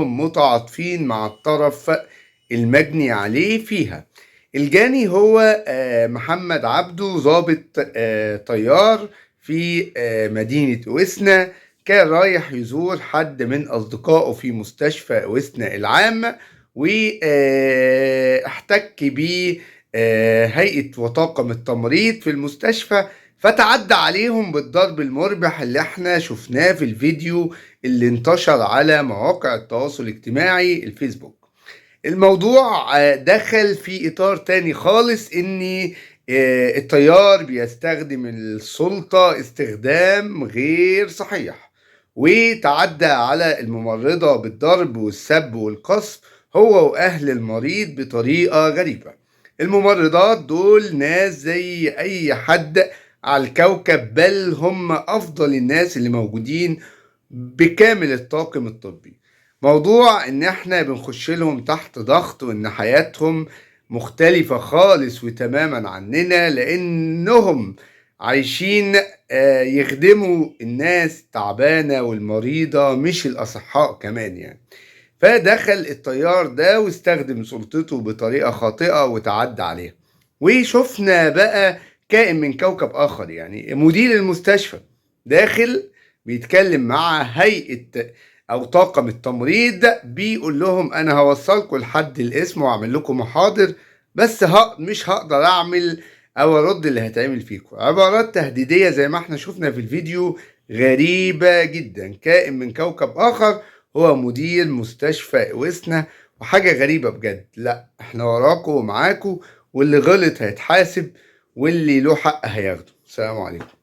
متعاطفين مع الطرف المجني عليه فيها. الجاني هو محمد عبده، ضابط طيار في مدينة أوسنا. كان رايح يزور حد من أصدقائه في مستشفى أوسنا العام، واحتك بيه هيئة وطاقم التمريض في المستشفى، فتعدى عليهم بالضرب المربح اللي احنا شفناه في الفيديو اللي انتشر على مواقع التواصل الاجتماعي الفيسبوك. الموضوع دخل في إطار تاني خالص، إن التيار بيستخدم السلطة استخدام غير صحيح، وتعدى على الممرضة بالضرب والسب والقصف هو وأهل المريض بطريقة غريبة. الممرضات دول ناس زي أي حد على الكوكب، بل هم أفضل الناس اللي موجودين بكامل الطاقم الطبي. موضوع ان احنا بنخش لهم تحت ضغط، وان حياتهم مختلفة خالص وتماما عننا، لانهم عايشين يخدموا الناس تعبانة والمريضة، مش الاصحاء كمان يعني. فدخل الطيار ده واستخدم سلطته بطريقة خاطئة وتعدى عليها. وشفنا بقى كائن من كوكب آخر، يعني مدير المستشفى داخل بيتكلم مع هيئة أو طاقم التمريض، بيقول لهم أنا هوصلكم لحد الاسم وأعمل لكم محاضر، بس مش هقدر أعمل أو أرد اللي هتعمل فيكم. عبارات تهديدية زي ما احنا شفنا في الفيديو، غريبة جدا. كائن من كوكب آخر هو مدير مستشفى وسنة، وحاجة غريبة بجد. لا، احنا وراكم ومعاكم، واللي غلط هيتحاسب، واللي له حق هياخده. السلام عليكم.